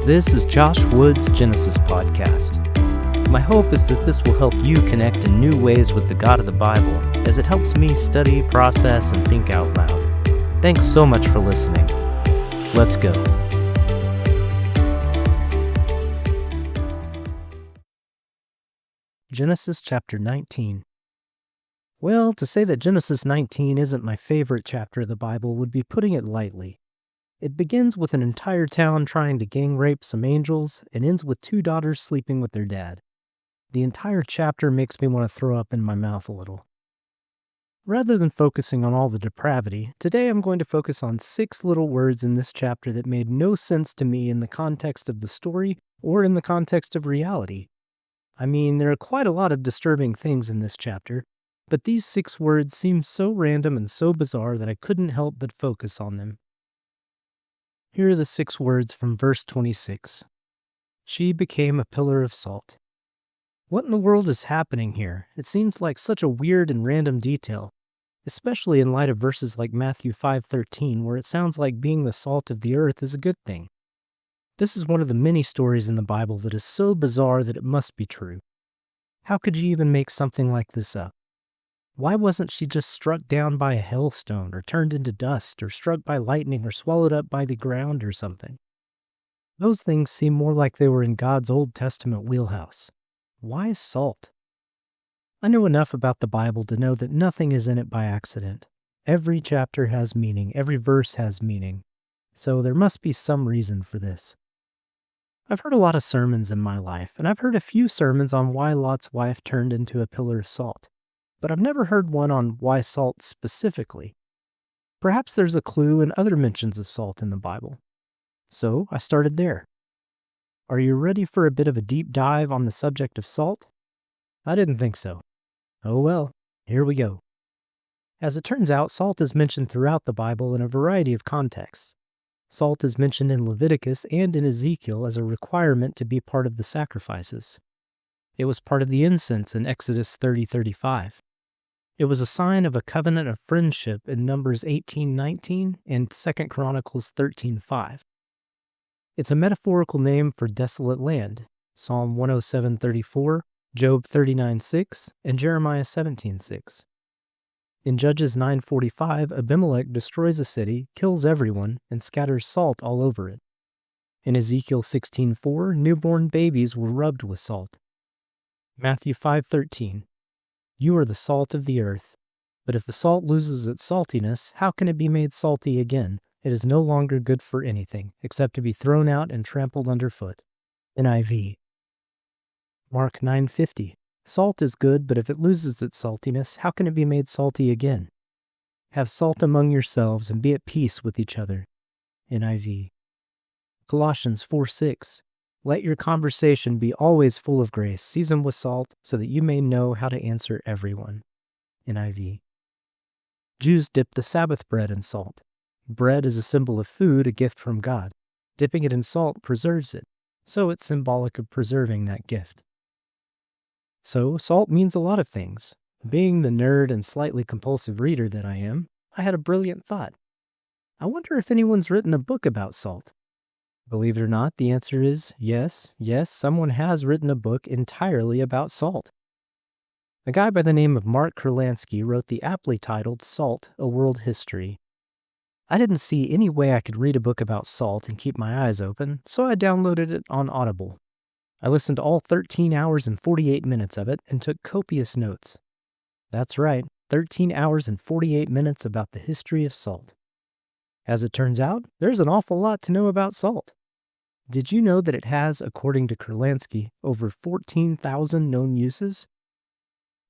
This is Josh Wood's Genesis Podcast. My hope is that this will help you connect in new ways with the God of the Bible, as it helps me study, process, and think out loud. Thanks so much for listening. Let's go. Genesis chapter 19. Well, to say that Genesis 19 isn't my favorite chapter of the Bible would be putting it lightly. It begins with an entire town trying to gang rape some angels and ends with two daughters sleeping with their dad. The entire chapter makes me want to throw up in my mouth a little. Rather than focusing on all the depravity, today I'm going to focus on 6 little words in this chapter that made no sense to me in the context of the story or in the context of reality. I mean, there are quite a lot of disturbing things in this chapter, but these 6 words seem so random and so bizarre that I couldn't help but focus on them. Here are the 6 words from verse 26. She became a pillar of salt. What in the world is happening here? It seems like such a weird and random detail, especially in light of verses like Matthew 5:13, where it sounds like being the salt of the earth is a good thing. This is one of the many stories in the Bible that is so bizarre that it must be true. How could you even make something like this up? Why wasn't she just struck down by a hailstone, or turned into dust, or struck by lightning, or swallowed up by the ground or something? Those things seem more like they were in God's Old Testament wheelhouse. Why salt? I know enough about the Bible to know that nothing is in it by accident. Every chapter has meaning, every verse has meaning. So there must be some reason for this. I've heard a lot of sermons in my life, and I've heard a few sermons on why Lot's wife turned into a pillar of salt. But I've never heard one on why salt specifically. Perhaps there's a clue in other mentions of salt in the Bible. So I started there. Are you ready for a bit of a deep dive on the subject of salt? I didn't think so. Oh well, here we go. As it turns out, salt is mentioned throughout the Bible in a variety of contexts. Salt is mentioned in Leviticus and in Ezekiel as a requirement to be part of the sacrifices. It was part of the incense in Exodus 30:35. It was a sign of a covenant of friendship in Numbers 18:19 and 2 Chronicles 13:5. It's a metaphorical name for desolate land, Psalm 107:34, Job 39:6, and Jeremiah 17:6. In Judges 9:45, Abimelech destroys a city, kills everyone, and scatters salt all over it. In Ezekiel 16:4, newborn babies were rubbed with salt. Matthew 5:13. You are the salt of the earth. But if the salt loses its saltiness, how can it be made salty again? It is no longer good for anything, except to be thrown out and trampled underfoot. NIV. Mark 9:50. Salt is good, but if it loses its saltiness, how can it be made salty again? Have salt among yourselves and be at peace with each other. NIV. Colossians 4:6. Let your conversation be always full of grace, seasoned with salt, so that you may know how to answer everyone. NIV. Jews dip the Sabbath bread in salt. Bread is a symbol of food, a gift from God. Dipping it in salt preserves it, so it's symbolic of preserving that gift. So, salt means a lot of things. Being the nerd and slightly compulsive reader that I am, I had a brilliant thought. I wonder if anyone's written a book about salt. Believe it or not, the answer is yes, someone has written a book entirely about salt. A guy by the name of Mark Kurlansky wrote the aptly titled Salt, A World History. I didn't see any way I could read a book about salt and keep my eyes open, so I downloaded it on Audible. I listened to all 13 hours and 48 minutes of it and took copious notes. That's right, 13 hours and 48 minutes about the history of salt. As it turns out, there's an awful lot to know about salt. Did you know that it has, according to Kurlansky, over 14,000 known uses?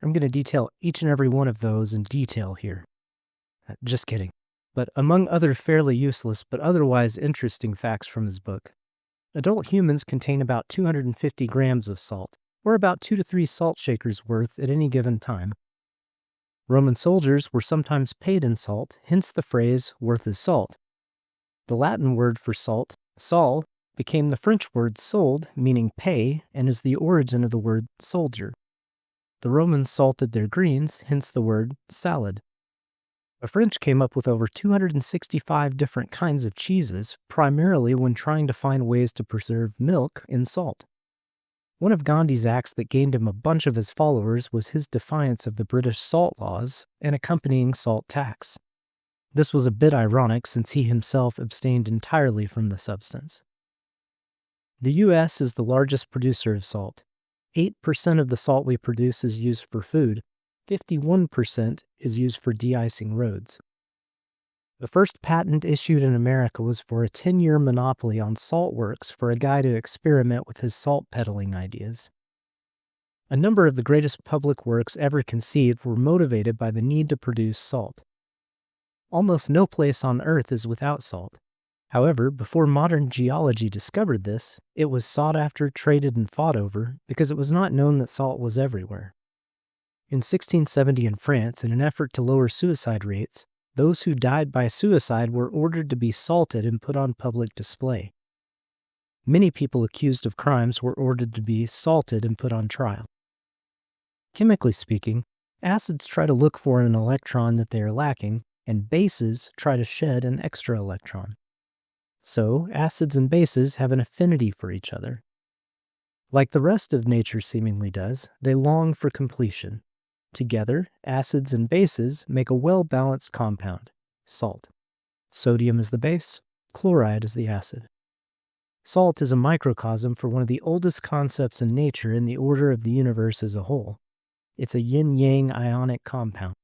I'm going to detail each and every one of those in detail here. Just kidding. But among other fairly useless but otherwise interesting facts from his book, adult humans contain about 250 grams of salt, or about 2 to 3 salt shakers worth at any given time. Roman soldiers were sometimes paid in salt, hence the phrase, worth his salt. The Latin word for salt, sal, became the French word solde, meaning pay, and is the origin of the word soldier. The Romans salted their greens, hence the word salad. The French came up with over 265 different kinds of cheeses, primarily when trying to find ways to preserve milk in salt. One of Gandhi's acts that gained him a bunch of his followers was his defiance of the British salt laws and accompanying salt tax. This was a bit ironic since he himself abstained entirely from the substance. The U.S. is the largest producer of salt. 8% of the salt we produce is used for food. 51% is used for de-icing roads. The first patent issued in America was for a 10-year monopoly on salt works for a guy to experiment with his salt peddling ideas. A number of the greatest public works ever conceived were motivated by the need to produce salt. Almost no place on Earth is without salt. However, before modern geology discovered this, it was sought after, traded, and fought over because it was not known that salt was everywhere. In 1670 in France, in an effort to lower suicide rates, those who died by suicide were ordered to be salted and put on public display. Many people accused of crimes were ordered to be salted and put on trial. Chemically speaking, acids try to look for an electron that they are lacking, and bases try to shed an extra electron. So, acids and bases have an affinity for each other. Like the rest of nature seemingly does, they long for completion. Together, acids and bases make a well-balanced compound, salt. Sodium is the base, chloride is the acid. Salt is a microcosm for one of the oldest concepts in nature in the order of the universe as a whole. It's a yin-yang ionic compound.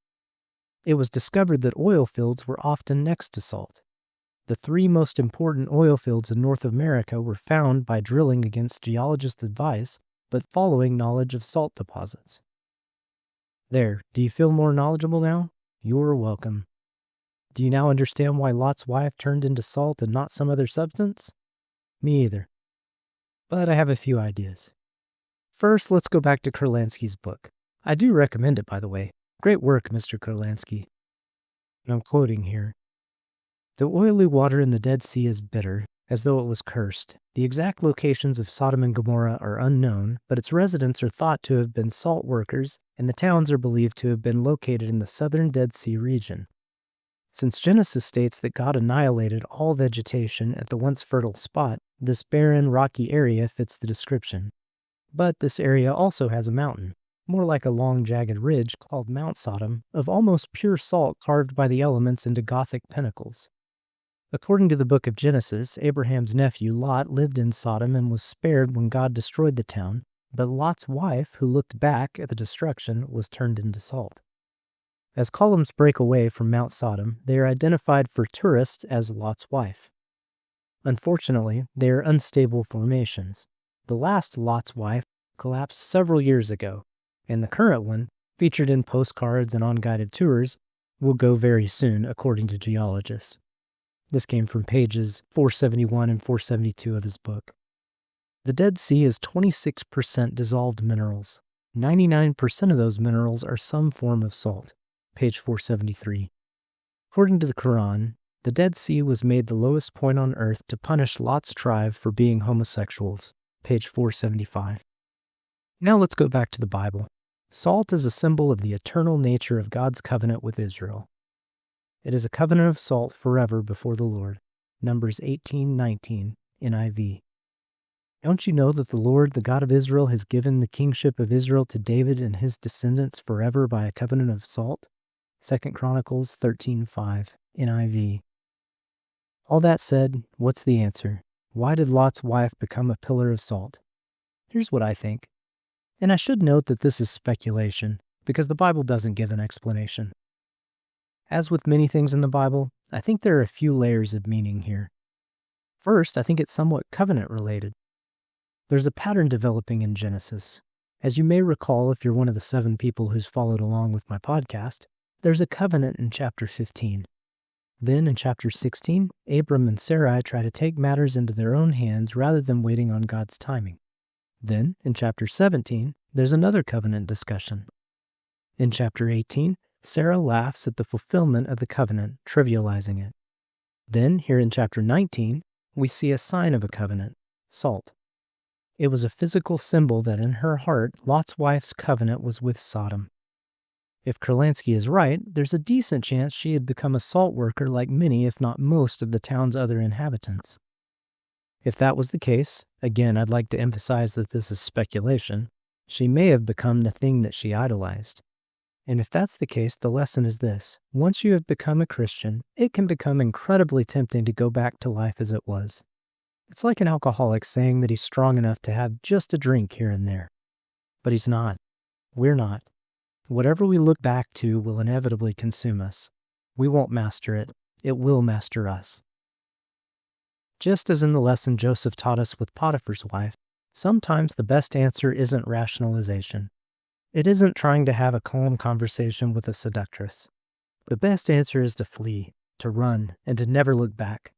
It was discovered that oil fields were often next to salt. The 3 most important oil fields in North America were found by drilling against geologists' advice, but following knowledge of salt deposits. There, do you feel more knowledgeable now? You're welcome. Do you now understand why Lot's wife turned into salt and not some other substance? Me either. But I have a few ideas. First, let's go back to Kurlansky's book. I do recommend it, by the way. Great work, Mr. Kurlansky. And I'm quoting here. The oily water in the Dead Sea is bitter, as though it was cursed. The exact locations of Sodom and Gomorrah are unknown, but its residents are thought to have been salt workers, and the towns are believed to have been located in the southern Dead Sea region. Since Genesis states that God annihilated all vegetation at the once fertile spot, this barren, rocky area fits the description. But this area also has a mountain, more like a long jagged ridge called Mount Sodom, of almost pure salt carved by the elements into Gothic pinnacles. According to the book of Genesis, Abraham's nephew Lot lived in Sodom and was spared when God destroyed the town, but Lot's wife, who looked back at the destruction, was turned into salt. As columns break away from Mount Sodom, they are identified for tourists as Lot's wife. Unfortunately, they are unstable formations. The last Lot's wife collapsed several years ago, and the current one, featured in postcards and on guided tours, will go very soon, according to geologists. This came from pages 471 and 472 of his book. The Dead Sea is 26% dissolved minerals. 99% of those minerals are some form of salt. Page 473. According to the Quran, the Dead Sea was made the lowest point on earth to punish Lot's tribe for being homosexuals. Page 475. Now let's go back to the Bible. Salt is a symbol of the eternal nature of God's covenant with Israel. It is a covenant of salt forever before the Lord. Numbers 18:19, NIV. Don't you know that the Lord, the God of Israel, has given the kingship of Israel to David and his descendants forever by a covenant of salt? 2 Chronicles 13:5, NIV. All that said, what's the answer? Why did Lot's wife become a pillar of salt? Here's what I think. And I should note that this is speculation, because the Bible doesn't give an explanation. As with many things in the Bible, I think there are a few layers of meaning here. First, I think it's somewhat covenant-related. There's a pattern developing in Genesis. As you may recall if you're one of the 7 people who's followed along with my podcast, there's a covenant in chapter 15. Then in chapter 16, Abram and Sarai try to take matters into their own hands rather than waiting on God's timing. Then, in chapter 17, there's another covenant discussion. In chapter 18, Sarah laughs at the fulfillment of the covenant, trivializing it. Then, here in chapter 19, we see a sign of a covenant, salt. It was a physical symbol that in her heart, Lot's wife's covenant was with Sodom. If Kurlansky is right, there's a decent chance she had become a salt worker like many, if not most, of the town's other inhabitants. If that was the case, again, I'd like to emphasize that this is speculation, she may have become the thing that she idolized. And if that's the case, the lesson is this: once you have become a Christian, it can become incredibly tempting to go back to life as it was. It's like an alcoholic saying that he's strong enough to have just a drink here and there. But he's not. We're not. Whatever we look back to will inevitably consume us. We won't master it. It will master us. Just as in the lesson Joseph taught us with Potiphar's wife, sometimes the best answer isn't rationalization. It isn't trying to have a calm conversation with a seductress. The best answer is to flee, to run, and to never look back.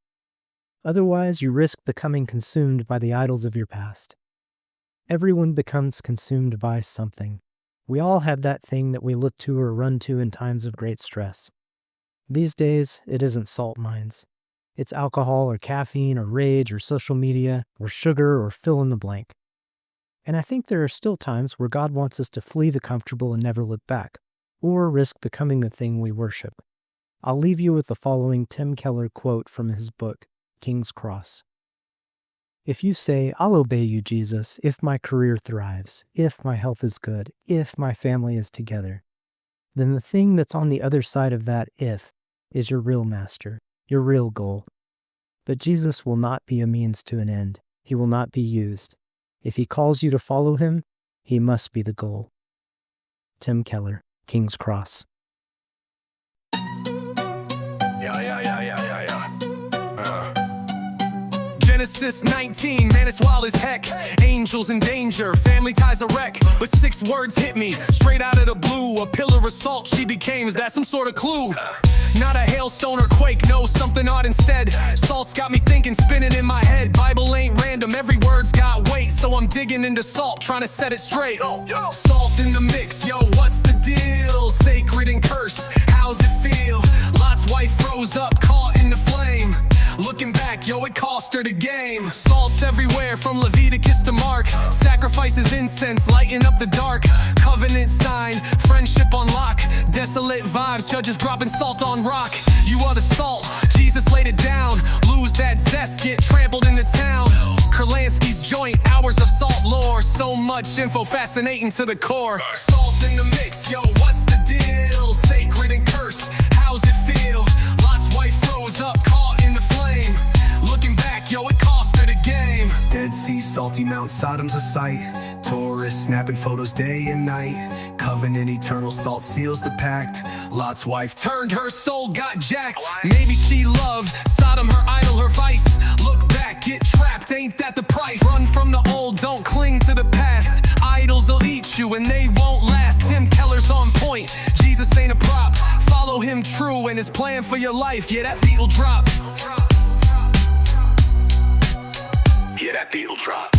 Otherwise, you risk becoming consumed by the idols of your past. Everyone becomes consumed by something. We all have that thing that we look to or run to in times of great stress. These days, it isn't salt mines. It's alcohol or caffeine or rage or social media or sugar or fill in the blank. And I think there are still times where God wants us to flee the comfortable and never look back, or risk becoming the thing we worship. I'll leave you with the following Tim Keller quote from his book, King's Cross. If you say, "I'll obey you, Jesus, if my career thrives, if my health is good, if my family is together," then the thing that's on the other side of that "if" is your real master, your real goal. But Jesus will not be a means to an end. He will not be used. If he calls you to follow him, he must be the goal. Tim Keller, King's Cross. Genesis 19, man, it's wild as heck. Angels in danger, family ties a wreck. But 6 words hit me, straight out of the blue. A pillar of salt she became, is that some sort of clue? Not a hailstone or quake, no, something odd instead. Salt's got me thinking, spinning in my head. Bible ain't random, every word's got weight. So I'm digging into salt, trying to set it straight. Salt in the mix, yo, what's the deal? Sacred and cursed, how's it feel? Lot's wife rose up, caught in the flame. Looking back, yo, it cost her the game. Salt's everywhere, from Leviticus to Mark. Sacrifices incense, lighting up the dark. Covenant sign, friendship on lock. Desolate vibes, judges dropping salt on rock. You are the salt, Jesus laid it down. Lose that zest, get trampled in the town. Kurlansky's joint, hours of salt lore. So much info, fascinating to the core. Salt in the mix, yo, what's the deal? Sacred and cursed, how's it feel? Lot's wife rose up, caught in the flame. Looking back, yo, it cost her the game. Dead Sea, salty Mount Sodom's a sight. Tourists snapping photos day and night. Covenant, eternal salt seals the pact. Lot's wife turned, her soul got jacked. Maybe she loved Sodom, her idol, her vice. Look back, get trapped, ain't that the price? Run from the old, don't cling to the past. Idols will eat you and they won't last. Tim Keller's on point, Jesus ain't a prop. Follow him true and his plan for your life. Yeah, that beat will drop. Yeah, that beat will drop.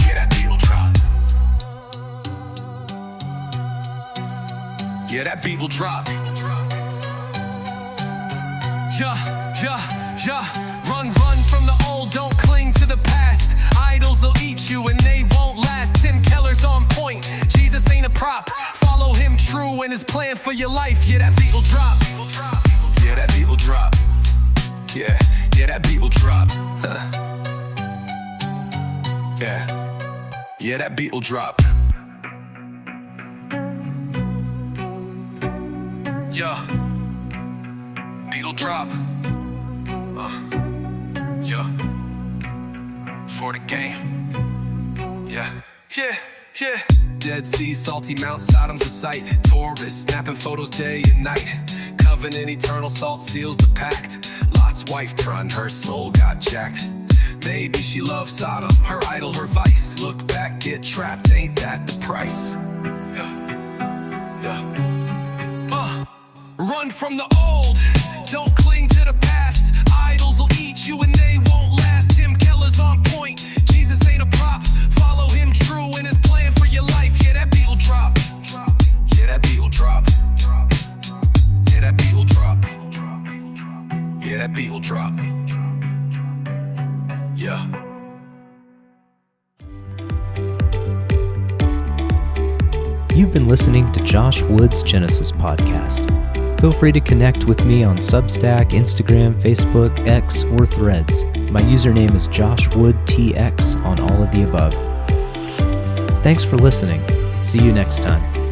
Yeah, that beat will drop. Yeah, that beat will drop. Yeah. Run from the old, don't cling to the past. Idols will eat you and they won't last. Tim Keller's on point, Jesus ain't a prop. Follow him true and his plan for your life. Yeah, that beat will drop. Yeah, that beat will drop. Yeah, that beat will drop. Yeah, that beat will drop. Yeah, beat will drop. Yeah, for the game. Yeah. Dead Sea, salty Mount Sodom's a sight. Tourists snapping photos day and night. Covenant, eternal salt seals the pact. Lot's wife turned, her soul got jacked. Maybe she loved Sodom, her idol, her vice. Look back, get trapped, ain't that the price? Yeah. Run from the old, don't cling to the past. Idols will eat you and they won't last. Tim Keller's on point, Jesus ain't a prop. Follow him true and his plan for your life. Yeah, that beat will drop. Yeah, that beat will drop. Yeah, that beat will drop. Yeah, that beat will drop. Yeah. You've been listening to Josh Wood's Genesis Podcast. Feel free to connect with me on Substack, Instagram, Facebook, X, or Threads. My username is JoshWoodTX on all of the above. Thanks for listening. See you next time.